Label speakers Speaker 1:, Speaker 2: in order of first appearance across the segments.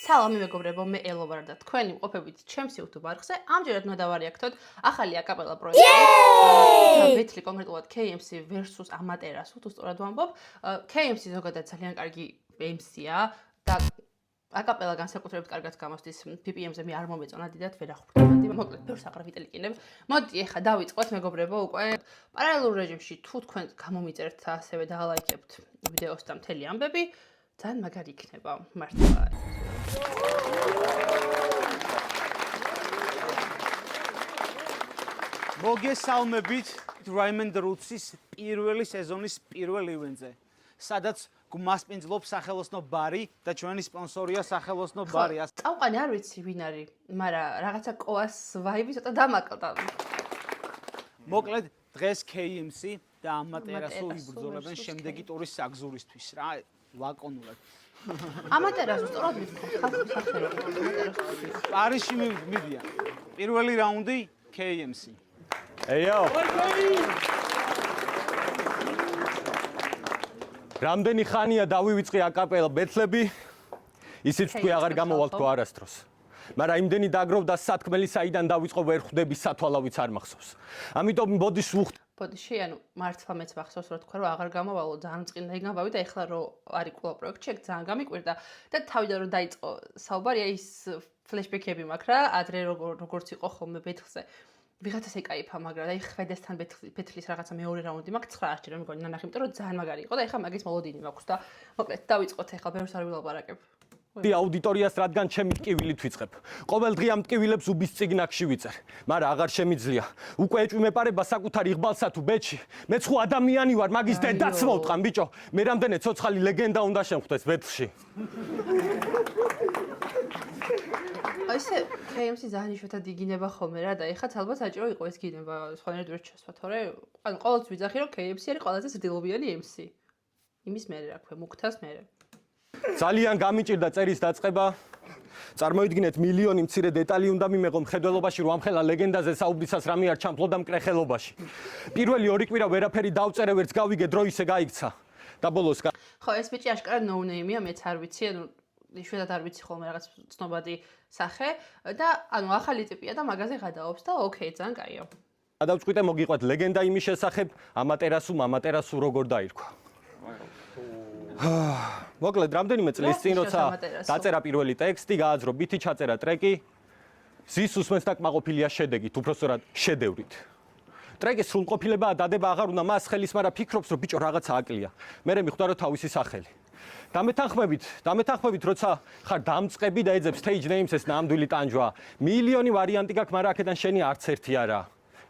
Speaker 1: სალამი მეგობრებო, მე ელო ვარ და თქვენი მყოფებით ჩემს YouTube არხზე. ამჯერად უნდა დავარიაქტოთ ახალი აკაპელა პროექტი. ბეთლი კონკრეტულად KMC versus Amaterasu, თუ სწორად ვამბობ. KMC ზოგადად ძალიან კარგი MC-ა და აკაპელა განსაკუთრებით კარგად გამოსდის PPM-ზე მე არ მომეწონა დიდად ვერ ახვრთებოდი. მოკლედ ბევრს აღარ ვიტელიკინებ. მოდი ეხა დავიწყოთ მეგობრებო უკვე პარალელურ რეჟიმში თუ თქვენ გამომიწერთ და ასევე დაალაიქებთ ვიდეოს და მთელი ამბები ძალიან მაგარი იქნება მართლა.
Speaker 2: მოგესალმებით Diamond Roots-ის პირველი სეზონის პირველ ივენტზე, სადაც გმასპინძლობს სახელოსნო ბარი და ჩვენი სპონსორია სახელოსნო ბარი.
Speaker 1: წავყანი არ ვიცი ვინ არის, მაგრამ რაღაცა კოას ვაიბი ცოტა დამაკლდა.
Speaker 2: მოკლედ დღეს KMC და Amaterasu იბრძოლებენ შემდეგი ტურის საგზურისთვის რა, ლაკონურად.
Speaker 1: Amaterasu სწორად ვიტყობ, ხალხის სახელով.
Speaker 2: პარიზში მიდიან. პირველი რაუნდი KMC.
Speaker 3: ეიო. რამდენი ხანია დავივიწყე აკაპელა ბეთლები, ისიც თქვი აღარ გამოვალ თქო არასდროს. მაგრამ იმდენი დაგროვდა სათქმელი საიდან დავიწყო ვერ ხვდები სათვალავიც არ მახსოვს. ამიტომ ბოდიშ ვუხდი.
Speaker 1: ბოდიში, ანუ მართლა მეც მახსოვს რა თქვა რომ აღარ გამოვალო, ძალიან წინდა იგამბავი და ეხლა რომ არის კვლავ პროექტში, ეგ ძალიან გამიკვირდა და თავიდან რომ დაიწყო საუბარი ის ფლეშბექები მაქვს რა, ადრე როგორც იყო ხოლმე ბეთლზე. ვიღაცას ეკაიფა, მაგრამ აი ხვედესთან ბეთლის რაღაცა მეორე რაუნდი მაქვს 9 ჯერ მეგონი ნანახი, იმიტომ რომ ძალიან მაგარი იყო და ეხლა მაგის მოლოდინი მაქვს და მოკლედ დავიწყოთ ეხლა ბევრს არ ვილაპარაკებ.
Speaker 3: აუდიტორიას რადგან ჩემი ტკივილით ვიწყებ. ყოველ დღე ამ ტკივილებს უბის წიგნაკში ვიწერ, მაგრამ აღარ შემიძლია. უკვე ეჭვი მეპარება საკუთარ იღბალსა თუ ბეჭი. მეც ხო ადამიანი ვარ, მაგის დედაც მოვტყან ბიჭო. მე რამდენი ცოცხალი ლეგენდა უნდა შემხვდეს ბეთლში.
Speaker 1: ესე KMC ძალიან იშვიათად იგინება ხოლმე რა და ეხლა ალბათ საჭირო იყო ეს გინება სხვანაირად ვერ ჩასვა, თორე ანუ ყოველთვის ვიძახი რომ KMC არის ყველაზე ზრდილობიანი MC. იმის მერე რა ქვია, მუქთას მერე.
Speaker 3: ძალიან გამიჭირდა წერის დაწყება. წარმოიდგინეთ მილიონი მცირე დეტალი უნდა მიმეღო მხედველობაში რომ ამხელა ლეგენდაზე საუბრისას რამე არ ჩამფლოდა მკრეხელობაში. პირველი ორი კვირა ვერაფერი დავწერე ვერც გავიგე დრო ისე გაიქცა. და ბოლოს
Speaker 1: ხო ეს ბიჭი აშკარად no name-ია, მეც არ ვიცი, ანუ იშვიათად არ ვიცი ხოლმე რაღაც ცნობადი სახე და ანუ ახალი ტიპია და მაგაზე გადაობს და ოკეი, ძალიან კაიო.
Speaker 3: გადავწყვიტე მოგიყვეთ ლეგენდა იმის შესახებ, Amaterasu როგორ დაირქვა. მოკლედ რამდენიმე წლის წინ როცა დაწერა პირველი ტექსტი, გააძრო ბითი, ჩაწერა ტრეკი, ზის უსმენს და კმაყოფილია შედეგით, უბრალოდ შედევრით. ტრეკის სრულყოფილებაა დადება აღარ უნდა მას ხელის, მაგრამ ფიქრობს რომ ბიჭო რაღაცა აკლია. მერე მიხვდა რომ თავისი სახელი. დამეთანხმებით, როცა ხარ დამწყები და ეძებს stage names ეს ნამდვილი ტანჯვა. მილიონი ვარიანტი გაქვს, მაგრამ აქედან შენი არც ერთი არა.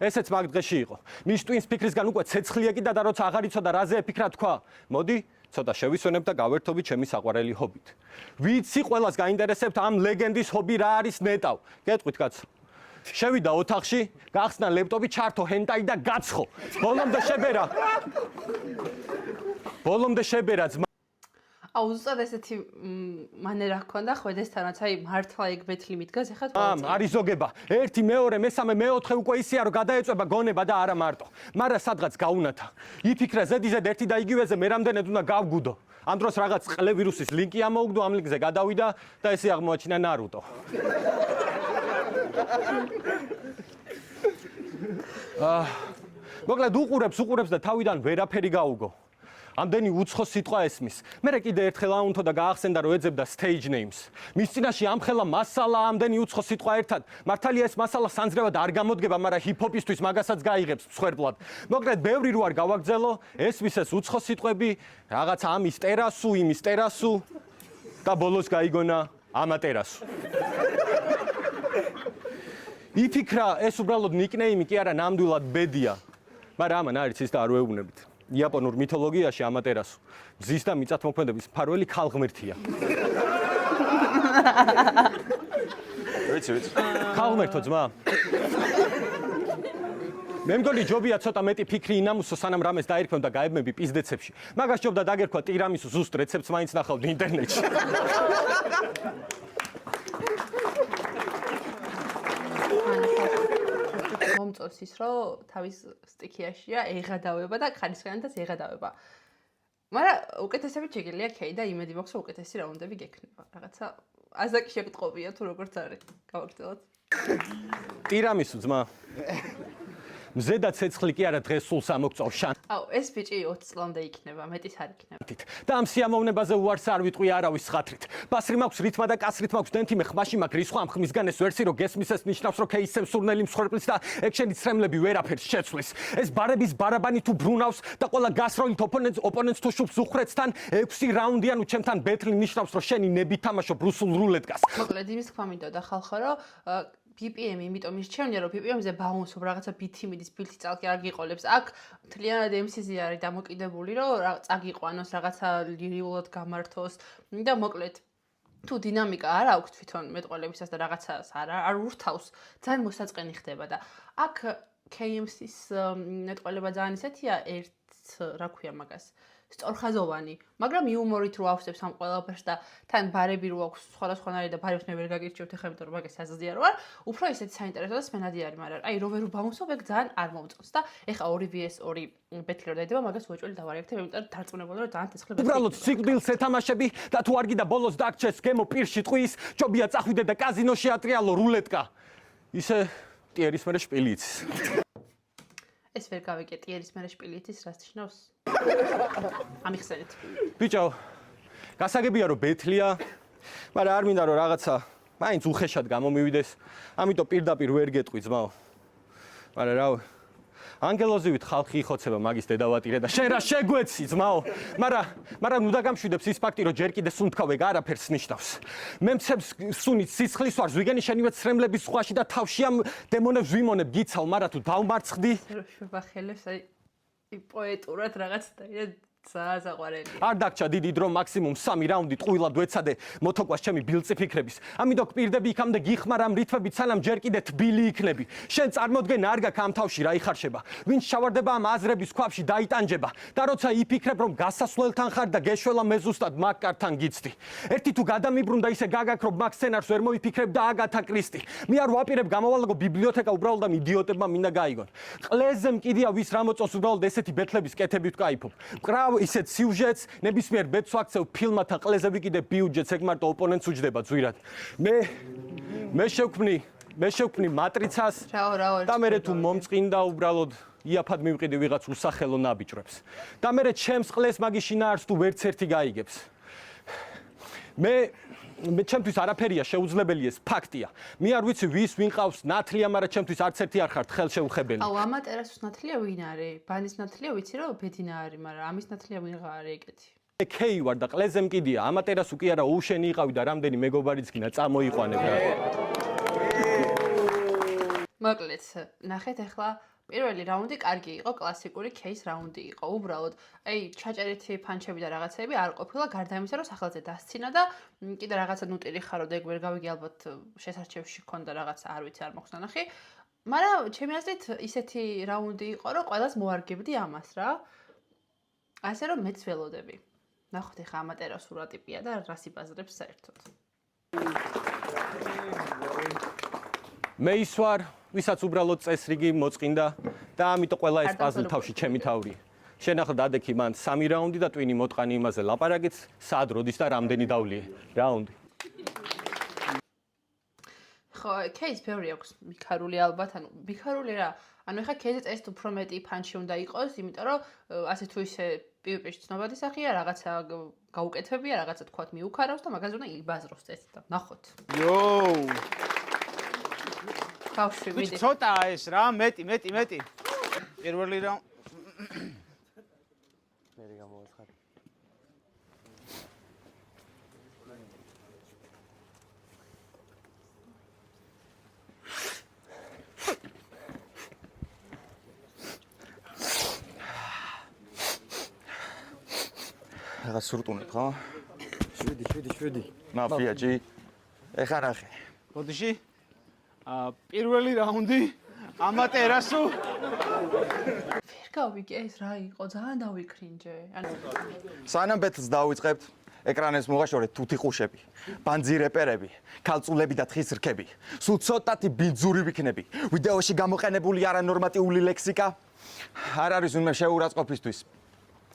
Speaker 3: ესეც მაგ დღეში იყო. მის ტვინს ფიქრისგან უკვე ცეცხლი ეკიდა და როცა აღარ იცოდა რაზე ეფიქრა თქვა, მოდი, ცოტა შევისვენებ და გავერთობი ჩემი საყვარელი ჰობით. ვიცი ყველას გაინტერესებთ ამ ლეგენდის ჰობი რა არის ნეტავ. გეტყვით კაცო. შევიდა ოთახში, გახსნა ლეპტოპი, ჩართო ჰენტაი და გაცხო. ბოლომდე შებერა
Speaker 1: აუ ზუსტად ესეთი მანერა ჰქონდა ხვედესთანაც, აი მართლა ეგ ბეთლი მიდგას ეხლა
Speaker 3: არის ზოგება. ერთი, მეორე, მესამე, მეოთხე უკვე ისეა რომ გადაეწובה გონება და არა მარტო. მაგრამ სადღაც გაუნათა. იფიქრა ზედიზედ ერთი და იგივეზე მე რამდენად უნდა გავგუდო. ამ დროს რაღაც ყლე ვირუსის ლინკი ამოუგდო, ამ ლინკზე გადავიდა და ესე აღმოაჩინა ნარუტო. მოკლედ უყურებს და თავიდან ვერაფერი გაუგო. ამდენი უცხო სიტყვა ესმის. მერე კიდე ერთხელ აუნთო და გაახსენდა რომ ეძებდა stage names. მის წინაშე ამხელა მასალა ამდენი უცხო სიტყვა ერთად. მართალია ეს მასალა სანძრევად არ გამოდგება, მაგრამ ჰიპ-ჰოპისთვის მაგასაც გაიღებს მსხვერპლად. მოკლედ ბევრი რო არ გავაგზელო, ესმის ეს უცხო სიტყვები, რაღაც ამის ტერასუ, იმის ტერასუ და ბოლოს გაიგონა Amaterasu. იფიქრა ეს უბრალოდ ნიკნეიმი კი არა, ნამდვილად ბედია. მაგრამ ამან არის ის და არ ვეუბნებით. იაპონურ მითოლოგიაში Amaterasu მზის და მიწათმოქმედების მფარველი ქალღმერთია. ვიცი. ქალღმერთო ძმა. მე მგონი ჯობია ცოტა მეტი ფიქრი ინამუსო სანამ რამეს დაირქვევ და გაებმები პიზდეცებში. მაგას ჯობდა დაგერქვა ტირამისუს ზუსტ რეცეპტს მაინც ნახავდი ინტერნეტში.
Speaker 1: მომწონს ის რომ თავის სტიქიაშია ეღადავება და ხარისხიანადაც ეღადავება. მაგრამ უკეთესებით შეგიძლია ქეი და იმედი მაქვს რომ უკეთესი რაუნდები გექნება. რაღაცა აზაკი შეგტყობია თუ როგორც არის. გავაგრძელოთ.
Speaker 3: ტირამისუ ძმა. მზედა ცეცხლი კი არა დღეს სულ სამოგწავ შან.
Speaker 1: აუ, ეს ბიჭი 20 წლამდე იქნება, მეტიც არ იქნება.
Speaker 3: და ამ სიამოვნებაზე უარს არ ვიტყვი არავის ხათრით. ბასრი მაქვს რითმა და კასრით მაქვს დენთიმე ხმაში მაგ რისხვა ამ ხმისგან ეს ვერსი რო გესმის ეს ნიშნავს რომ кейსემ სურნელი მსხვერპლის და ექშენი ცრემლები ვერაფერს შეცვლის. ეს ბარების ბარაბანი თუ ბრუნავს და ყველა გასროლით ოპონენტს თუ შუბს უხრეცთან 6 რაუნდიან უჩემთან ბეთლი ნიშნავს რომ შენი ნები თამაშობ რუსულ რულეტკას.
Speaker 1: მოკლედ იმის თქმა მინდოდა ხალხო რომ PPM იმიტომ მირჩევნია რომ PPM-ზე ბაუნსობ რაღაცა ბითი მიდის ბილთი წალკი არ გიყოლებს. აქ მთლიანად MC-ზე არის დამოკიდებული რომ წაგიყვანოს რაღაცა ლირიულად გამართოს და მოკლედ თუ დინამიკა არ აქვს თვითონ მეტყველებისას და რაღაცას არ ურთავს ძალიან მოსაწყენი ხდება და აქ KMC-ის მეტყველება ძალიან ისეთია რა ქვია მაგას სწორხაზოვანი, მაგრამ იუმორით რო ავსებს ამ ყველაფერს და თან ბარები რო აქვს სხვადასხვანაირი და ბარებს მე ვერ გაგირჩევთ ახლა იმიტომ რომ მაგას აზრზია რო არ, უფრო ისეთი საინტერესო და სპენადი არის, მაგრამ აი რო ვერ ბაუნსობ ეგ ძალიან არ მომწონს და ეხა 2vs2 ბეთლი რო დაიდება, მაგას უეჭველი დავარიაქტებ, იმიტომ რომ დარწმუნებული რომ ძალიან ცეცხლი ბეთლი.
Speaker 3: უბრალოდ სიკვდილს ეთამაშები და თუ არ გიდა ბოლოს დაგჩეს გემო პირში ტყვის, ჯობია წახვიდე და კაზინოში ატრიალო რულეტკა. ისე ტიერის მერე შპილიც.
Speaker 1: ეს ვერ გავიგე ტიერის მერე შპილიცის რას ნიშნავს? ამიხსენეთ.
Speaker 3: ბიჭო, გასაგებია რომ ბეთლია, მაგრამ არ მინდა რომ რაღაცა მაინც უხეშად გამომივიდეს, ამიტომ პირდაპირ ვერ გეტყვი ძმაო. მაგრამ რა ანგელოზივით ხალხი იხოცება მაგის დედავატირე და შენ რა შეგვეცი ძმაო. მაგრამ ნუ დაგამშვიდებს ის ფაქტი რომ ჯერ კიდე სუნთქავ ეგ არაფერს ნიშნავს. მე მცემს სუნით სისხლის ვარს ვიგენი შენივე ცრემლების ზღვაში და თავში ამ დემონებს ვიმონებ გიცავ, მაგრამ თუ დავმარცხდი
Speaker 1: შევახელებს აი პოეტურად რაღაც და ზაყვარელი.
Speaker 3: არ დაგჭა დიდი დრო მაქსიმუმ 3 რაუნდი ტყუილად ვეცადე მოთოკვას ჩემი ბილწი ფიქრების. ამიტომ გპირდები იქამდე გიხმარ ამ რითმებით სანამ ჯერ კიდე თბილი იქნები. შენ წარმოდგენ არ გაქვს ამ თავში რა იხარშება. ვინც ჩავარდება ამ აზრების ქვაბში დაიტანჯება და როცა იფიქრებ რომ გასასვლელთან ხარ და გეშველა მე ზუსტად მაგ კართან გიცდი. ერთი თუ გადამიბრუნდა ისე გაგაქრობ მაგ სცენარს ვერ მოიფიქრებ და აგათა კრისტი. მე არ ვაპირებ გამოვალაგო ბიბლიოთეკა უბრალოდ ამ იდიოტებმა მინდა გაიგონ. ყლეზე მკიდია ვის რა მოწონს უბრალოდ ესეთი ბეთლების კეთებით ვკაიფობ. ისეთ სიუჟეტს ნებისმიერ ბეთს ვაქცევ ფილმათა ყლეზე ვიკიდე ბიუჯეტს ეგ მარტო ოპონენტს უჯდება ძვირად. მე შევქმნი მატრიცას და მე თუ მომწყინდა უბრალოდ იაფად მივყიდი ვიღაც უსახელო ნაბიჯრებს. და მე ჩემს ყლეს მაგის შინაარს თუ ვერც ერთი გაიგებს. მე ჩემთვის არაფერია შეუძლებელი ეს ფაქტია. მე არ ვიცი ვის ვინ ყავს ნათლია, მაგრამ ჩემთვის არც ერთი არ ხართ ხელშეუხებელი.
Speaker 1: აუ ამატერასუს ნათლია ვინ არის? ბანის ნათლია ვიცი რომ ბედინა არის, მაგრამ ამის ნათლია ვინღა არის ეგეთი.
Speaker 3: მე ქეი ვარ და ყლეზე მკიდია. ამატერასუ კი არა უშენი იყავი და რამდენი მეგობარიც გინა წამოიყვანებ რა.
Speaker 1: მოკლედ, ნახეთ ახლა პირველი რაუნდი კარგი იყო, კლასიკური кейს რაუნდი იყო. უბრალოდ, აი, ჩაჭერეთი ფანჩები და რაღაცები არ ყოფილა, გარდა იმისა, რომ სახელზე დასცინა და კიდე რაღაცა ნუტირი ხარო და ეგ ვერ გავიგე ალბათ შესარჩევში ქონდა რაღაცა, არ ვიცი, არ მოხსნა ნახი. მაგრამ ჩემი აზრით ისეთი რაუნდი იყო, რომ ყველას მოარგებდი ამას რა. ასე რომ მეც ველოდები. ნახოთ ახლა ამატერასუ რა ტიპია და რას იბაზრებს საერთოდ.
Speaker 3: მე ის ვარ, ვისაც უბრალოდ წესრიგი მოწყინდა და ამიტომ ყველა ეს პაზლი თავში ჩემი თავია. შენ ახლა დადექი მან 3 რაუნდი და ტვინი მოტყანი იმაზე ლაპარაკიც, სად როდის და რამდენი დავლიე რაუნდი.
Speaker 1: ხო, кейს ბევრი აქვს მიქარული ალბათ, ანუ მიქარული რა. ანუ ეხა кейზეც ეს უფრო მეტი ფანჩი უნდა იყოს, იმიტომ რომ ასე თუ ისე პირში ცნობადი სახეა, რაღაცა გაუკეთებია, რაღაცა თქვათ მიუქარავს და მაგაზე უნდა იბაზროს ეს და ნახოთ. ბავშვი, მიდი.
Speaker 2: ცოტაა ეს რა, მეტი. პირველი რა
Speaker 3: მე გამოვაცხარი.
Speaker 4: რა სურტუნებ ხო?
Speaker 3: 7.
Speaker 4: მაფიაჯი. ეხა ნახე.
Speaker 2: ბოდიში პირველი რაუნდი ამატერასუ
Speaker 1: ვერ გავიგე ეს რა იყო, ძალიან დავიქრინჯე. ანუ
Speaker 4: სანამ ბეთლს დავიწყებთ, ეკრანებს მოგაშორეთ თუთი ყუშები, ბანძი რეპერები, ქალწულები და თხის რქები. სულ ცოტათი ბიძური ვიქნები. ვიდეოში გამოყენებული არანორმატიული ლექსიკა არ არის ვინმე შეურაცხყოფისთვის.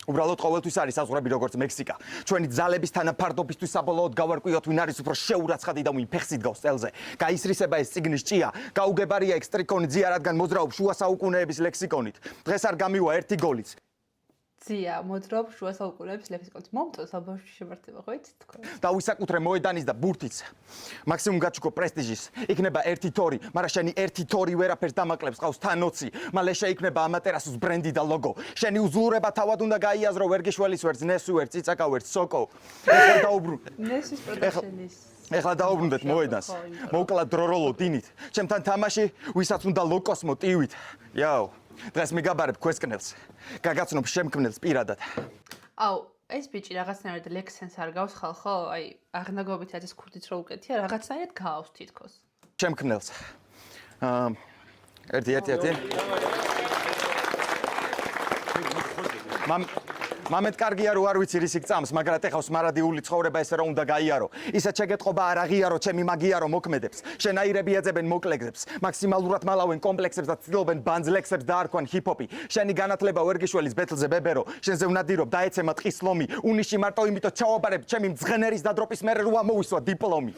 Speaker 4: უბრალოდ ყოველთვის არის საზღვრები როგორც მექსიკა. ჩვენი ძალების თანაფარდობისთვის საბოლოოდ გავარკვიოთ ვინ არის უფრო შეურაცხადი და ვინ ფეხსით გავს წელზე. გაისრისება ეს წიგნის ჭია, გაუგებარია ეგ სტრიქონი ძია, რადგან მოძრაობს შუა საუკუნეების ლექსიკონით. დღეს არ გამივა ერთი გოლიც.
Speaker 1: ძია მოძრაობს შუა საუკუნეების ლექსიკონით. მომწონს საბავშვი შემართება, ხო იცით თქვენ?
Speaker 4: და ვისაკუთრე მოედანის და ბურთის. მაქსიმუმ გაჩუქო პრესტიჟის. იქნება ერთი თორი, მაგრამ შენი ერთი თორი ვერაფერს დამაკლებს, ყავს თანოცი. მალე შეიქმნება ამატერასუს ბრენდი და ლოგო. შენი უძლურება თავად უნდა გაიაზრო, ვერ გიშველის ვერც ნესვი, ვერც ციცაკა, ვერც სოკო. ეხლა დაუბრუნდეთ.
Speaker 1: ნესვის პროდაქშენის.
Speaker 4: ეხლა დაუბრუნდეთ მოედანს. მოვკლათ დროროლო დინით. ჩემთან თამაში, ვისაც უნდა ლოკოს მოტივით. იაო. დღეს მიგაბარებ ქვესკნელს. გაგაცნობ შემქმნელს პირადად.
Speaker 1: აუ, ეს ბიჭი რაღაცნაირად ლექსენს არ გავს ხალხო? აი, აღნაგობით არის ქურდით რო უკეთია, რაღაცნაირად გაავს თითქოს.
Speaker 4: შემქმნელს. ერთი. მამეთ კარგია რო არ ვიცი რისიქ წამს, მაგრამ ეხავს მარადიული ცხოვრება ესე რომ უნდა გაიარო. ისეთ შეგეთყობა არ აღიარო, ჩემი მაგიარო მოქმედებს. შენაირები ეძებენ მოკლექსებს, მაქსიმალურად მალავენ კომპლექსებს და ცდილობენ ბანძლექსებს დაარქვენ ჰიპ-ჰოპი. შენი განათლება ვერ გიშველის ბეთლზე ბებერო, შენზე ვნადირობ დაეცემა ტყის ლომი. უნიში მარტო იმითო ჩავაბარებ ჩემი მძღენერის დადროპის მერე რო ამოვისვა დიპლომი.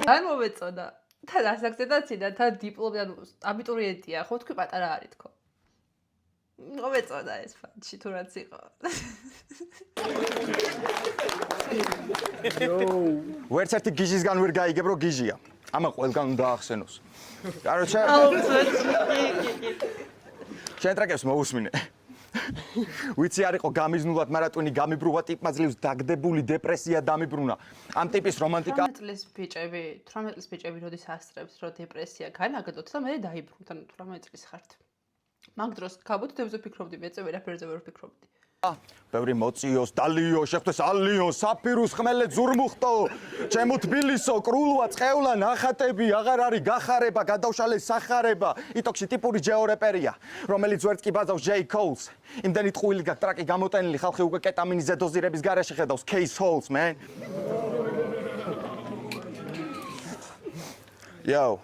Speaker 1: არ მომეწონა. თან ასაკცენტაცი და თან დიპლომი, ანუ აბიტურიენტია, ხო თქვი პატარა არის თქო. მომეწონა ეს ფანჩი თუ რაც იყო.
Speaker 4: ვერც ერთი გიჟისგან ვერ გაიგებ რო გიჟია. ამა ყველგან უნდა ახსენოს. კაროჩე. შენ ტრაკებს მოусმინე. ვიცი არ იყო გამიზნულად მარატონი გამიბრუვა ტიპმა ძლივს დაგდებული დეპრესია დამიბრუნა. ამ ტიპის რომანტიკა
Speaker 1: 18 წლის ბიჭები როდის ასწრებს რომ დეპრესია განაგდოთ და მე დაიბრუნდ, ანუ 18 წლის ხართ. მაგ დროს გაბუთდებზე ფიქრობდი, მეწე ვერაფერზე ვერ ვფიქრობდი.
Speaker 4: ბევრი მოციოს, დალიო, შეხვდეს ალიო, საფირუს ხმელე ზურმუხტო, ჩემო თბილისო, კრულვა, წყევლა, ნახატები, აღარ არის გახარება, გადავშალეს სახარება. იტოქში ტიპური ჯეორეპერია, რომელიც ვერც კი ბაზავს J Coles. იმდენი ტყუილი გაქვს ტრაკი გამოტენილი, ხალხი უკვე კეტამინის ზედოზირების გარეშე ხედავს case holes, man. Yo.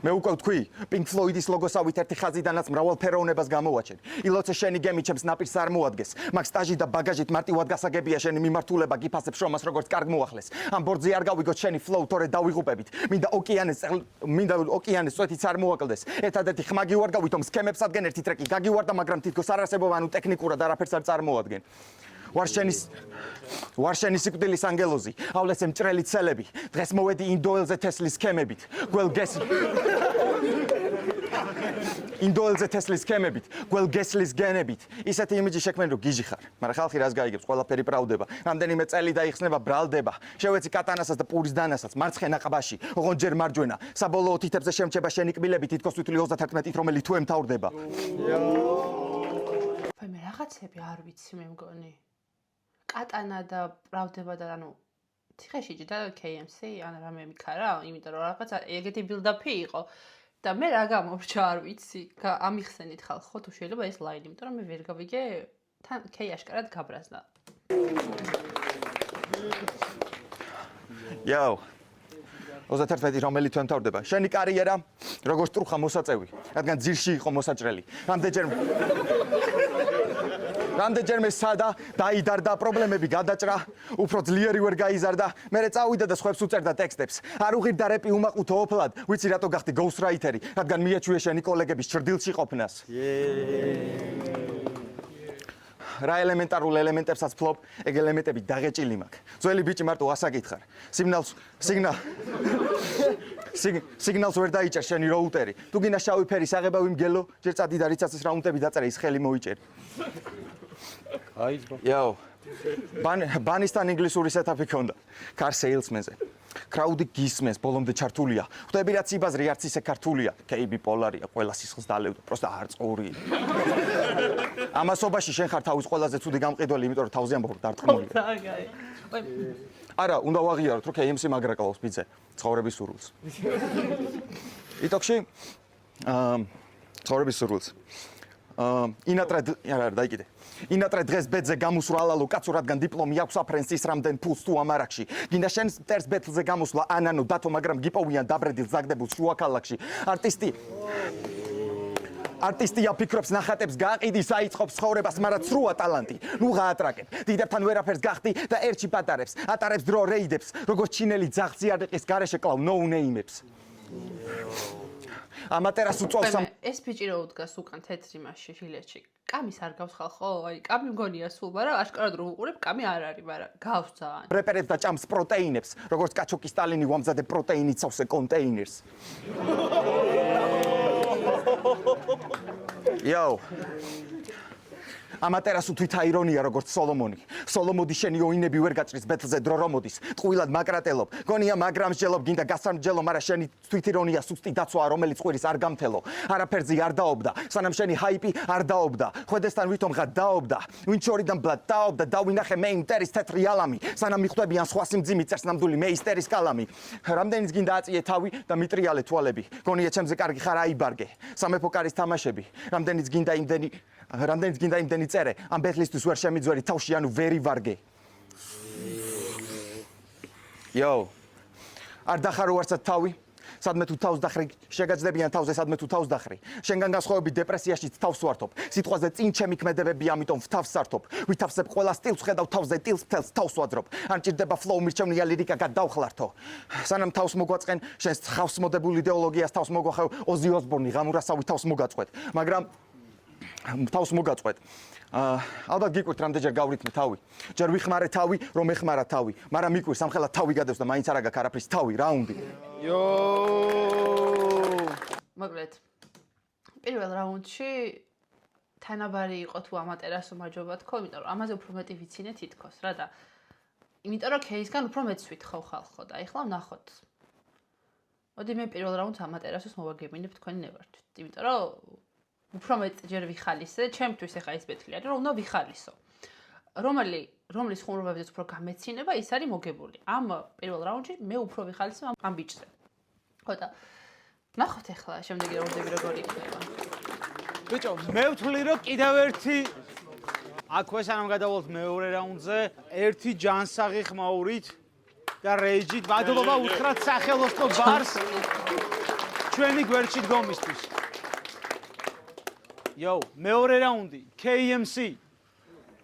Speaker 4: მე უკვე ვთქვი, Pink Floyd-ის ლოგოსავით ერთი ხაზიდანაც მრავალფეროვნებას გამოვაჩენ. ილოცე შენი გემი ჩემს ნაპირს არ მოადგენს. მაგ სტაჟი და ბაგაჟით მარტივად გასაგებია შენი მიმართულება გიფასებს შრომას როგორც კარგ მოახლეს. ამ ბორძი არ გავიგოთ შენი flow თორე დავიღუპებით. მინდა ოკეანეს წვეთიც არ მოაკლდეს. ერთადერთი ხმა გივარ გავითომ სქემებს ადგენ ერთი ტრეკი გაგივარდა, მაგრამ თითქოს არ არსებობა, ანუ ტექნიკურად არაფერს არ წარმოადგენ. ვარ შენი სიკვდილის ანგელოზი, ავლესე მჭრელი ცელები, დღეს მოვედი ინდოელზე თესლის სქემებით, გველგესლის გენებით, ისეთი იმიჯი შექმენ რომ გიჟი ხარ, მაგრამ ხალხი რას გაიგებს, ყველაფერი პრავდება, რამდენიმე წელი დაიხსნება ბრალდება, შევეცი კატანასაც და პურის დანასაც, მარცხენა ყბაში, ოღონდ ჯერ მარჯვენა, საბოლოო თითებზე შემჩება შენი კბილები, თითქოს თვითული 31-ით, რომელიც თუ ემთავრდება.
Speaker 1: აი მე რაღაცები არ ვიცი მე მგონი. კატანა და პრავდება და ანუ ციხეში და KMC ან რამე მიქარა, იმიტომ რომ რაღაცა ეგეთი ბილდაპი იყო და მე რა გამორჩა არ ვიცი. ამიხსენით ხალხო თუ შეიძლება ეს ლაინი, იმიტომ რომ მე ვერ გავიგე თან K აშკარად გაბრაზდა.
Speaker 4: Yo. 31 რომელი თუ ემთავრდება? შენი კარიერა როგორც ტრუხა მოსაწევი, რადგან ძირში იყო მოსაჭრელი. რამდენჯერმე სადა დაიდარდა პრობლემები გადაჭრა, უფრო ძლიერი ვერ გაიზარდა, მერე წავიდა და სხვებს უწერდა ტექსტებს. არ უღირდა რეპი უმაყუთო ოფლად, ვიცი რატო გახდი ghostwriter-ი, რადგან მიეჩვია შენი კოლეგების ჭრდილში ყოფნას. რა ელემენტარულ ელემენტებსაც ფლობ, ეგ ელემენტები დაღეჭილი მაქვს. ძველი ბიჭი მარტო ასაკითხარ. სიგნალს ვერ დაიჭერ შენი როუტერი. თუ გინდა შავი ფერის აღება ვიმგელო, ჯერ წადი და რიცაცის რაუნდები დაწერე, ის ხელი მოიჭერი. Yo. ბანისთან ინგლისური სეტაპი ქონდა. Car salesman-ზე. Crowd-ი გისმენს, ბოლომდე ჩართულია. ხვდები რა ციბაზრი არც ისე ქართულია. KB პოლარია, ყველა სისხლს დალევდა, პროსტა არწყური. ამასობაში შენ ხარ თავის ყველაზე ცუდი გამყიდველი, იმიტომ რომ თავზე ამბობ დარტყმულია. არა, უნდა ვაღიაროთ, რომ KMC მაგრა კლავს ბიძე, ცხოვრების სურვილს. იტოქში ცხოვრების სურვილს. ინატრე დღეს ბედზე გამოსვლა ალალო კაცო, რადგან დიპლომი აქვს აფრენს ის რამდენ ფულს თუ ამ არახში. გინდა შენ მტერს ბეთლზე გამოსვლა ანანო დათო, მაგრამ გიპოვიან დაბრედილ ზაგდებულ შუა ქალაქში. არტისტია ფიქრობს ნახატებს გააყიდის აიწყობს ცხოვრებას, მაგრამ ცრუა ტალანტი. ნუ გაატრაკებ. დიდებთან ვერაფერს გახდი და ერთში პატარებს. ატარებს დრო რეიდებს, როგორც ჩინელი ძაღლი არყის გარეშე კლავ no name-ებს. ამატერას უწევს
Speaker 1: ეს ბიჭი რო უდგას უკან თეთრი მასში ჟილეტში. კამის არ გავს ხალხო? აი, კამი მგონია სულ, მაგრამ აშკარად რო უყურებ, კამი არ არის, მაგრამ გავს ძალიან.
Speaker 4: რეპერებს და ჭამს პროტეინებს, როგორც კაჩოკი სტალინი ვამზადე პროტეინით სავსე კონტეინერს. Yo. ამატერას უთვით აირონია როგორც სოლომონი. სოლომოდი შენი ოინები ვერ გაჭრის ბეთლზე დრო რომ მოდის. ტყუილად მაკრატელობ. გონია მაგრამ შეძლობ გინდა გასამჯელო, მაგრამ შენი თვით ირონია სუსტი დაცვა, რომელიც ყვირის არ გამთელო. არაფერზე არ დაობდა. სანამ შენი ჰაიპი არ დაობდა. ხვედესთან ვითომღა დაობდა. ვინ შორიდან ბლად დაობდა, დავინახე მე ინტერის თეთრი ალამი. სანამ მიხვდებიან სხვა სიმძიმი წერს ნამდვილი მე ისტერის კალამი. რამდენიც გინდა აწიე თავი და მიტრიალე თვალები. გონია ჩემზე კარგი ხარ აიბარგე. სამეფო კარის თამაშები. რამდენიც გინდა იმდენი წერე, ამ ბეთლისთვის ვერ შემიძვერი თავში, ანუ ვერი ვარგე. Yo. არ დახარო არცად თავი, სადმე თუ თავს დახრი, შეგაძლებიან თავზე, სადმე თუ თავს დახრი. შენგან განსხვავებით დეპრესიაშიც თავს ვართობ. სიტყვაზე წინ ჩემი ქმედებები, ამიტომ ვთავს სართობ. ვითავსებ ყველა სტილს, ხედავ თავზე ტილს, მთელს თავს ვაძრობ. ან ჭირდება flow მირჩევნია ლირიკა გადავხლართო. სანამ თავს მოგვაწყენ, შენს ხავს მოდებული იდეოლოგიას თავს მოგვახევ, ოზი ოსბორნი ღამურასავი თავს მოგაწყვეთ. მაგრამ თავს მოგაწყვეთ. ალბათ გიკვირთ რამდენჯერ გავრითმე თავი. ჯერ ვიხმარე თავი, რომ ეხმარა თავი, მაგრამ მიკვირს ამხელა თავი გადევს და მაინც არ აგაქვს არაფრის თავი, რაუნდი.
Speaker 2: Yo.
Speaker 1: მოკლედ, პირველ რაუნდში თანაბარი იყო თუ ამატერასო მაჯობა თქო, იმიტომ რომ ამაზე უფრო მეტი ვიცინე თითქოს რა და იმიტომ რომ кейსგან უფრო მეც ვითხოვ ხალხო და ეხლა ვნახოთ. მოდი მე პირველ რაუნდს ამატერასოს მოვაგებინებ თქვენი ნებართვით, იმიტომ რომ უფრო მეტჯერ ვიხალისე, ჩემთვის ეხა ის ბეთლი არის, რომ უნდა ვიხალისო. რომლის ხუმრობებზეც უფრო გამეცინება, ის არის მოგებული. ამ პირველ რაუნდში მე უფრო ვიხალისე ამ ბიჭზე. ხო და ნახოთ ეხლა შემდეგი რაუნდები როგორი იქნება.
Speaker 2: ბიჭო, მე ვთვლი რომ კიდევ ერთი აქვე სანამ გადავალთ მეორე რაუნდზე, ერთი ჯანსაღი ხმაურით და რეიჯით მადლობა უთხრათ სახელოსნო ბარს ჩვენი გვერდში დგომისთვის. Yo, მეორე რაუნდი, KMC.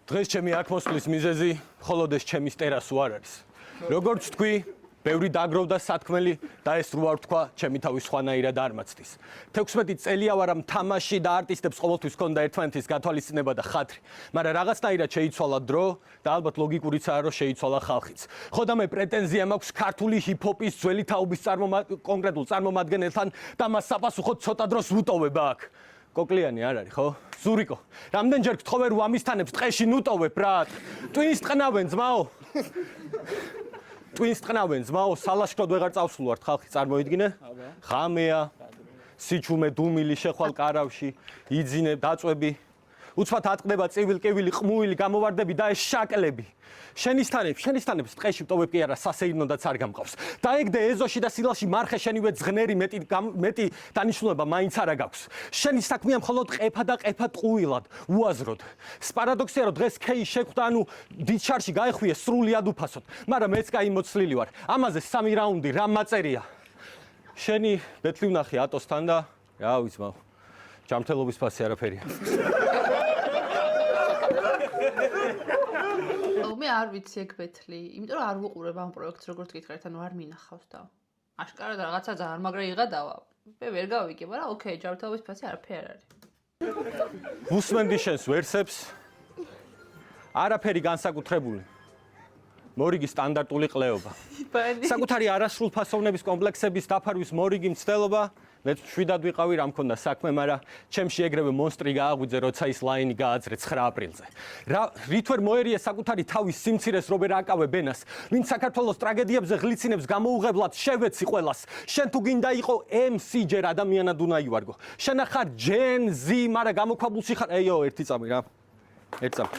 Speaker 3: დღეს ჩემი აქ მოსვლის მიზეზი მხოლოდ ეს ჩემი სტერასო არ არის. როგორც თქვი, ბევრი დაგროვდა სათქმელი და ეს რო არ თქვა, ჩემი თავი სხვანაირად არ მაცდის. 16 წელია ვარ ამ თამაში და არტისტებს ყოველთვის ჰქონდა ერთმანეთის გათვალისწინება და ხათრი, მაგრამ რაღაცნაირად შეიცვალა დრო და ალბათ ლოგიკურიცაა რომ შეიცვალა ხალხიც. ხო და მე პრეტენზია მაქვს ქართული ჰიპ-ჰოპის ძველი თაობის კონკრეტულ წარმომადგენელთან და მას საპასუხოდ ცოტა დროს ვუტოვებ აქ. კოკლიანი არ არის, ხო? ზურიკო, რამდენჯერ გთხოვე რომ ამისთანებს ტყეში ნუტოვებ, ბრატ? ტვინს ტყნავენ, ძმაო. ტვინს ტყნავენ, ძმაო, სალაშქროდ ვეღარ წავსულვართ, ხალხი წარმოიდგინე? ღამეა, სიჩუმე, დუმილი, შეხვალ კარავში, იძინე, დაწვები. უცბად ატყდება წივილ-კივილი, ყმუილი, გამოვარდები და ეს შაკლები. შენისთანებს ტყეში ვტოვებ კი არა, სასეირნოდაც არ გამყავს. დაეგდე ეზოში და სილაში მარხე შენივე ძღნერი მეტი დანიშნულება მაინც არა გაქვს. შენი საქმეა მხოლოდ ყეფა და ყეფა ტყუილად, უაზროდ. პარადოქსია რომ დღეს ქეი შეხვდა, ანუ დიდ შარში გაეხვიე სრულიად უფასოდ, მაგრამ მეც გაიმოცლილი ვარ. ამაზე 3 რაუნდი რა მაწერია. შენი ბეთლი ვნახე ატოსთან და რა ვიცი, მაო. ჯანმრთელობის ფასი არაფერია.
Speaker 1: მე არ ვიცი ეგ ბეთლი, იმიტომ რომ არ ვუყურებ ამ პროექტს როგორც გითხარით, ანუ არ მინახავს და აშკარად რაღაცა ძალიან მაგრა იღადავა. მე ვერ გავიგე, მაგრამ ოკეი, ჯანმრთელობის ფასი არაფერი არ არის.
Speaker 3: უსმენდი შენს ვერსებს. არაფერი განსაკუთრებული. მორიგი სტანდარტული ყლეობა. საკუთარი არასრულფასოვნების კომპლექსების დაფარვის მორიგი მცდელობა. მე შვიდად ვიყავი, რა მქონდა საქმე, მაგრამ ჩემში ეგრევე მონსტრი გააღვიძე, როცა ის ლაინი გააძრე 9 აპრილზე. რით ვერ მოერია საკუთარი თავის სიმცირეს, რომ ვერ აკავე ბენას, ვინც საქართველოს ტრაგედიებზე ღლიცინებს გამოუღებლად შევეცი ყველას. შენ თუ გინდა იყო MC ჯერ ადამიანად უნდა ივარგო. შენ ახარ Gen Z, მაგრამ გამოქვაბულში ხარ. ეიო, ერთი წამი რა. ერთი წამი.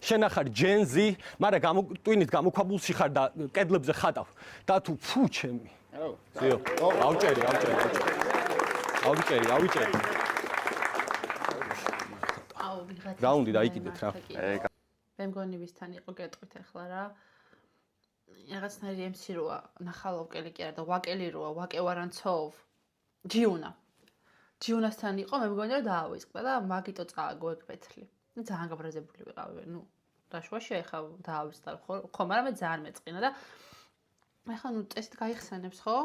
Speaker 3: შენ ახარ Gen Z, მაგრამ ტვინით გამოქვაბულში ხარ და კედლებზე ხატავ. და თუ ფუ ჩემი. ზიო. ავჭერი. რაუნდი დაიკიდეთ რა.
Speaker 1: მე მგონი ვისთან იყო გეტყვით ახლა რა. რაღაცნაირი MC როა, ნახალოვკელი კი არა და ვაკელი როა, ვაკევარანცოვ. ჯიუნასთან იყო, მე მგონი რომ დაავიწყდა და მაგიტო წააგო ეგ პეთლი. ძალიან გაბრაზებული ვიყავი, დაშუაში ეხა დაავიწყდა ხო, მაგრამ მე ძალიან მეწყინა და ეხა წესით გაიხსენებს ხო?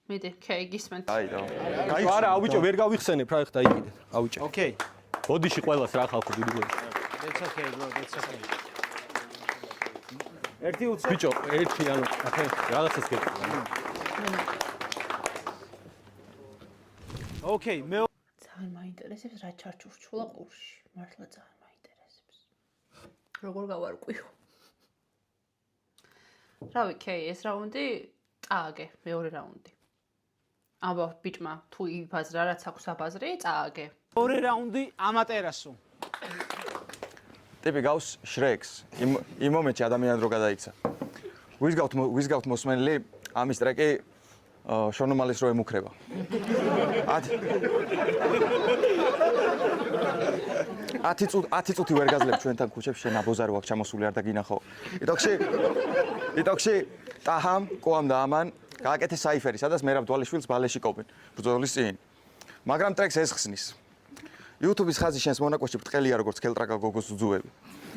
Speaker 1: მიდი, კეი, გისმენთ.
Speaker 3: არა, ავიჭო, ვერ გავიხსენებ რა, ეხლა დაიგიდეთ. ავიჭე.
Speaker 2: Okay.
Speaker 3: ბოდიში ყველას რა ხალხო დიდი ბოდიში.
Speaker 2: That's okay, bro, that's okay. ერთი უცხო
Speaker 3: ბიჭო, ერთი ანუ ახლა რაღაცას გეტყვი.
Speaker 2: Okay, მე
Speaker 1: ძალიან მაინტერესებს რა ჩარჩურჩულა ყურში. მართლა ძალიან მაინტერესებს. როგორ გავარკვიო? რავი, კეი, ეს რაუნდი წააგე, მეორე რაუნდი. აბა, ბიჭმა, თუ იფაზრა, რაც აქვს აბაზრი, წააგე.
Speaker 2: მეორე რაუნდი ამატერასო.
Speaker 4: ტიპი გავს შრეკს. იმ მომენტში ადამიანი რო გადაიქცა. ვისგავთ მოსმენელი ამის ტრეკი შონომალის რო ემუქრება. 10 წუთი ვერ გაძლებ ჩვენთან ქუჩებში შენ აბოზარი ვაქვს ჩამოსული არ დაგინახო. იტოქში ტაჰამ ყოამ და ამან გააკეთე საიფერი, სადაც მერაბ დვალიშვილს ბალეში ყოფენ. ბრძოლის წინ. მაგრამ ტრეკს ესხსნის. YouTube-ის ხაზი შენს მონაკვეთში ბრტყელია როგორც ქელტრაკა გოგოს უძუები.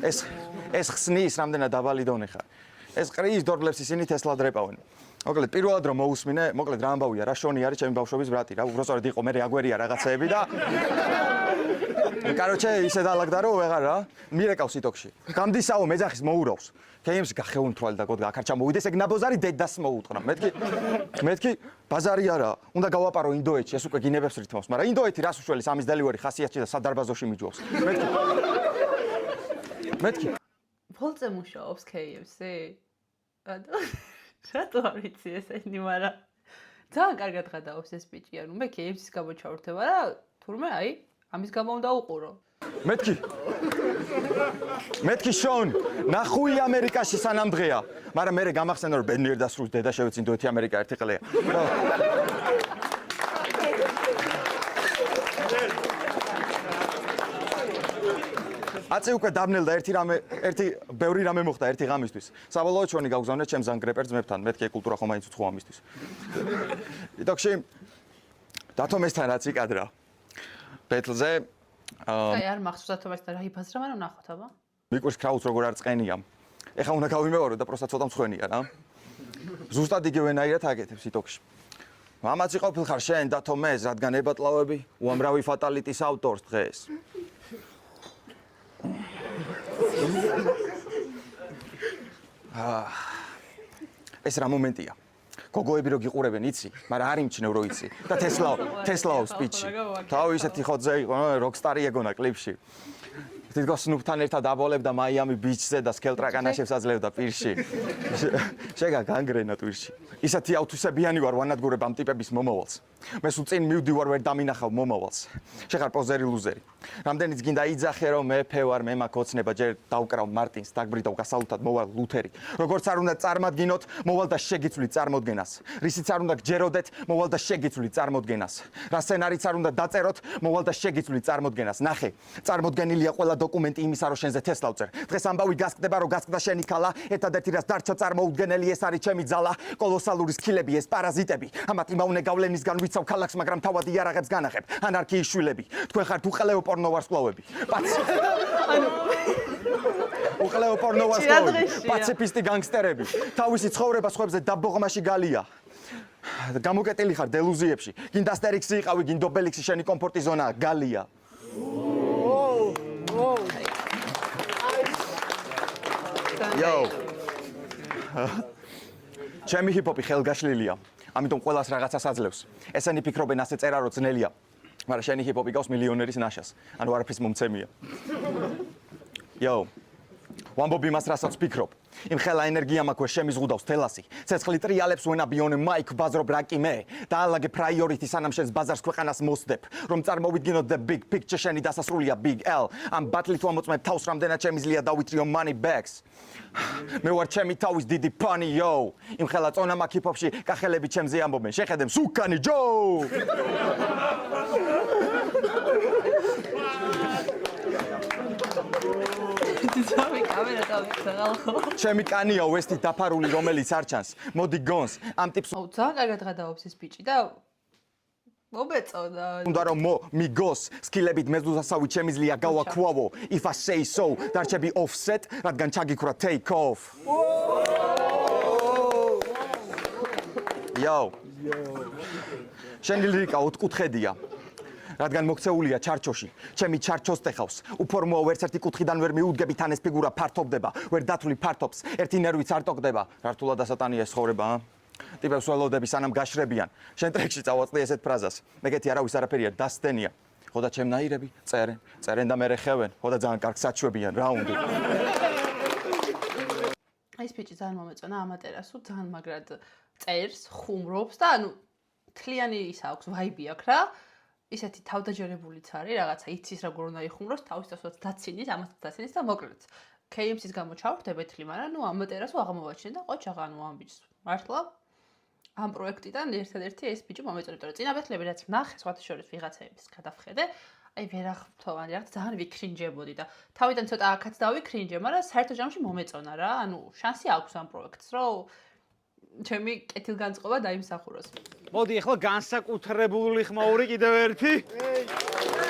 Speaker 4: ეს ხსნის რამდენად დაბალი დონე ხარ. ეს ყრის დორბლებს ისინი თესლად რეპავენ. მოკლედ პირველად რომ მოусმინე, მოკლედ რა ამბავია რა შონი არის ჩემი ბავშვობის ბრატი რა, უბრალოდ იყო მე აგვერია რაღაცეები და კაროჩე ისე დაალაგდა რომ ვეღარ რა, მირეკავს იტოქში. გამდისაო მეძახის მოურავს. KMC გახეუნ თვალი და გოდგა აქარ ჩამოვიდეს ეგ ნაბოზარი დედას მოუტყრა. მეთქი ბაზარი არა, უნდა გავაპარო ინდოეთში, ეს უკვე გინებებს რითმავს, მაგრამ ინდოეთი რას უშველის ამის დელივერი ხასიათში და სადარბაზოში მიჯვავს. მეთქი
Speaker 1: ბოლწე მუშაობს KFC? რატო არ ვიცი ესენი, მაგრამ ძალიან კარგად გადაობს ეს ბიჭი, ანუ მე KFC-ს გამოჩავრდება რა, თურმე აი, ამის გამო უნდა უყურო.
Speaker 4: მეთქი შონ, ნახუი ამერიკაში სანამ დღეა, მაგრამ მე გამახსენდა რომ ბედნიერ დასრულს დედა შევეც ინდოეთი ამერიკა ერთი ყლეა. აწე უკვე დაბნელდა ერთი ბევრი რამე მოხდა ერთი ღამისთვის. საბოლოოდ ჩვენი გავგზავნეთ ჩემს ზანგრეპერ ძმებთან, მეთქი კულტურა ხომ მაინც უცხო ამისთვის. იტოქში დათომესთან რაც იკადრა ბეთლზე
Speaker 1: აი არ მახსოვს დათომესთან რა იფაზრა, მაგრამ ნახოთ აბა.
Speaker 4: მიკვირს კრაუდს როგორ არ წყენია. ეხა უნდა გავიმეორო და პროსტა ცოტა მსხვენია რა. ზუსტად იგივენაირად აკეთებს იტოქში. მამაცი ყოფილ ხარ შენ დათომეს, რადგან ებატლავები უამრავი ფატალიტის ავტორს დღეს. ეს რა მომენტია. გოგოები რო გიყურებენ, იცი, მაგრამ არ იმჩნევ რო იცი. და თესლაო სპიჩი. თავი ისეთი ხოძე იყო, როკსტარი ეგონა კლიპში. თითქოს სნუპთან ერთად აბოლებდა მაიამი ბიჩზე და სკელტრაკანაშებს აძლევდა პირში. შეგა განგრენა ტვირში. ისეთი ავთვისებიანი ვარ ვანადგურებ ამ ტიპების მომავალს. მე სულ წინ მივდივარ ვერ დამინახავ მომავალს. შეხარ პოზერი ლუზერი. რამდენიც გინდა იძახე რომ მეფე ვარ, მე მაქვს ოცნება, ჯერ დავკრავ მარტინს, დაგბრიდავ გასალუთად მოვალ ლუთერი. როგორც არ უნდა წარმადგინოთ, მოვალ და შეგიცვლით წარმოდგენას. რისიც არ უნდა გჯეროდეთ, მოვალ და შეგიცვლით წარმოდგენას. რა სცენარიც არ უნდა დაწეროთ, მოვალ და შეგიცვლით წარმოდგენას. ნახე, წარმოდგენილია ყველა დოკუმენტი იმისა, რომ შენზე თესლა ვწერ. დღეს ამბავი გასკდება, რომ გასკდა შენი ქალა, ერთადერთი რაც დარჩა წარმოუდგენელი ეს არის ჩემი ძალა, კოლოსალური სქილები, ეს პარაზიტები. ამათ იმავნე გავლენისგან ვიცავ ქალაქს, მაგრამ თავად იარაღებს განახებ. ანარქიის შვილები. თქვენ ხართ უყელეო პორნო ვარსკვლავები. უყელეო პორნო ვარსკვლავები. პაციფისტი განგსტერები. თავისი ცხოვრება სხვებზე დაბოღმაში გალია. გამოკეტილი ხარ დელუზიებში. გინდა ასტერიქსი იყავი, გინდა ობელიქსი შენი კომფორტი ზონაა, გალია. Yo. ჩემი ჰიპ-ჰოპი ხელგაშლილია. ამიტომ ყველას რაღაცას აძლევს. ესენი ფიქრობენ ასე წერა რო ძნელია. მაგრამ შენი ჰიპ-ჰოპი გავს მილიონერის ნაშას. ანუ არაფრის მომცემია. Yo. ვამბობ იმას, რასაც ვფიქრობ. იმ ხელა ენერგია მაქვს, შემიზღუდავს თელასი. ცეცხლი ტრიალებს ვენაბიონე მაიკ ბაზრობ რაკი მე. დაალაგე პრაიორიტი სანამ შენს ბაზარს ქვეყანას მოსდებ. რომ წარმოვიდგინოთ the big picture შენი დასასრულია big L. ამ ბატლით ვამოწმებ თავს რამდენად შემიძლია დავითრიო money bags. მე ვარ ჩემი თავის დიდი ფანი yo. იმ ხელა წონა მაქვს ჰიპ-ჰოპში, კახელები ჩემზე ამბობენ. შეხედემ სუკანი ჯო.
Speaker 1: ძამი კამერა დავიხსნა ხო?
Speaker 4: ჩემი კანია ვესტით დაფარული, რომელიც არ ჩანს. მოდი გონს, ამ ტიპს
Speaker 1: აუ ძალიან კარგად გადაობს ეს ბიჭი და მომეწონა.
Speaker 4: უნდა რომ მიგოს სკილებით მეზუზასავით შემიძლია გავაქვავო. If I say so, დარჩები offset, რადგან ჩაგიქრა take off. Yo. შენი ლირიკა ოთხკუთხედია. რადგან მოქცეულია ჩარჩოში, ჩემი ჩარჩოს ტეხავს. უფორმოა ვერც ერთი კუთხიდან ვერ მიუდგები თან ეს ფიგურა ფართობდება, ვერ დათვლი ფართობს, ერთი ნერვიც არ ტოკდება. რართულად ასატანია ეს ცხოვრება, ა? ტიპებს ველოდები სანამ გაშრებიან. შენ ტრეკში წავაწყდი ესეთ ფრაზას. მეგეთი არავის არაფერია, დასტენია. ხო და ჩემნაირები წერენ და მერე ხევენ. ხო და ძალიან კარგ საჩვევიან, რაუნდი.
Speaker 1: ეს ბიჭი ძალიან მომეწონა ამატერასო, ძალიან მაგრად წერს, ხუმრობს და ანუ თლიანი ის აქვს, ვაიბი აქვს რა. ისეთი თავდაჯერებულიც არის, რაღაცა იცის როგორ უნდა იხუმროს, თავის თავს დაცინის, ამასაც დაცინის და მოკლედ. KMC-ს გამო ჩავხვდებით თლი, მაგრამ ნუ ამატერასო აღმოვაჩინე და ყოჩაღა ნუ ამ ბიჭს. მართლა ამ პროექტიდან ერთადერთი ეს ბიჭი მომეწონა, იმიტომ რომ წინაბეთლები რაც ნახე, სხვათა შორის ვიღაცების გადავხედე, აი ვერახმოვანი რაღაც ძალიან ვიქრინჯებოდი და თავიდან ცოტა აქაც დავიქრინჯე, მაგრამ საერთო ჯამში მომეწონა რა, ანუ შანსი აქვს ამ პროექტს, რომ ჩემი კეთილგანწყობა დაიმსახუროს.
Speaker 2: მოდი ახლა განსაკუთრებული ხმაური კიდევ ერთი.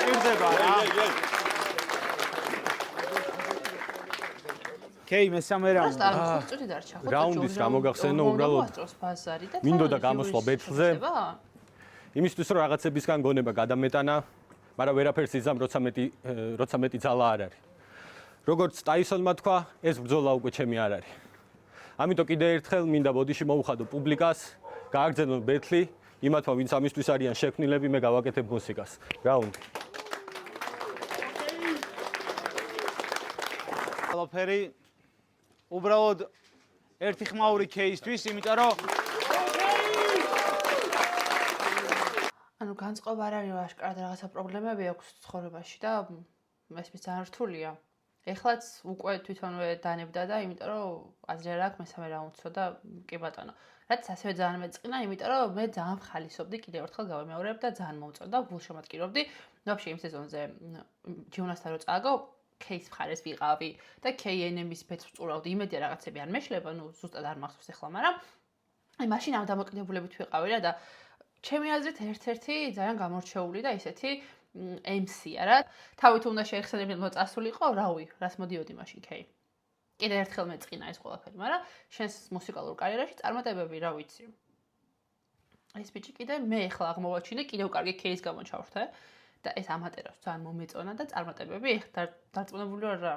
Speaker 2: ირდება რა. კეი მესამე რაუნდი.
Speaker 1: პროსტა არ ხუთი დარჩა ხო?
Speaker 3: რაუნდის გამოგახსენო უბრალოდ. მინდოდა გამოსვლა ბეთლზე. იმისთვის რომ რაღაცებისგან გონება გადამეტანა, მაგრამ ვერაფერს იზამ, როცა მეტი ძალა არ არის. როგორც ტაისონმა თქვა, ეს ბრძოლა უკვე ჩემი არ არის. ამიტომ კიდე ერთხელ მინდა ბოდიში მოუხადო პუბლიკას, გააგრძელონ ბეთლი, იმათმა ვინც ამისთვის არიან შექმნილები, მე გავაკეთებ მუსიკას. რაუნდი.
Speaker 2: ყველაფერი უბრალოდ ერთი ხმაური кейსთვის, იმიტომ რომ
Speaker 1: ანუ განწყობა არ არის აშკარად რაღაცა პრობლემები აქვს ცხოვრებაში და მესმის ძალიან რთულია. ეხლაც უკვე თვითონვე დანებდა და იმიტომ რომ აზრი არ აქვს მესამე რაუნდსო და კი ბატონო. რაც ასევე ძალიან მეწყინა, იმიტომ რომ მე ძალიან ხალისობდი, კიდევ ერთხელ გავემეორებ და ძალიან მომწონდა, გულშემატკივრობდი. ვაფშე იმ სეზონზე ჯიუნასთან რო წააგო, кейს მხარეს ვიყავი და KNM-ის ბეთს ვწურავდი. იმედია რაღაცები არ მეშლება, ნუ ზუსტად არ მახსოვს ახლა, მაგრამ აი მაშინ ამ დამოკიდებულებით ვიყავი რა და ჩემი აზრით ერთ-ერთი ძალიან გამორჩეული და ისეთი MC-ა რა. თავით უნდა შეეხსენებინო მოწასულიყო, რავი, რას მოდიოდი მაშინ K. კიდე ერთხელ მეწყინა ეს ყველაფერი, მაგრამ შენს მუსიკალურ კარიერაში წარმატებები რა ვიცი. ეს ბიჭი კიდე მე ახლა აღმოვაჩინე, კიდევ კარგი K-ის გამო ჩავხვდე და ეს ამატერას ძალიან მომეწონა და წარმატებები დარწმუნებული ვარ რა.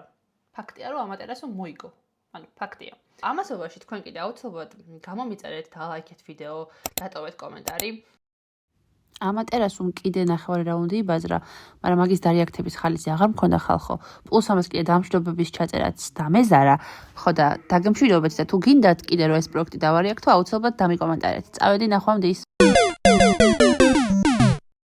Speaker 1: ფაქტია რომ ამატერასო მოიგო. ანუ ფაქტია. ამასობაში თქვენ კიდე აუცილებლად გამომიწერეთ და ლაიქეთ ვიდეო, დატოვეთ კომენტარი. ამატერასუმ კიდე ნახევარი რაუნდი იბაზრა, მაგრამ მაგის დარიაქტების ხალისი აღარ მქონდა ხალხო. პლუს ამას კიდე დამშვიდობების ჩაწერაც დამეზარა. ხო და დაგემშვიდობეთ და თუ გინდათ კიდე რომ ეს პროექტი დავარიაქტო, აუცილებლად დამიკომენტარეთ. წავედი ნახვამდის.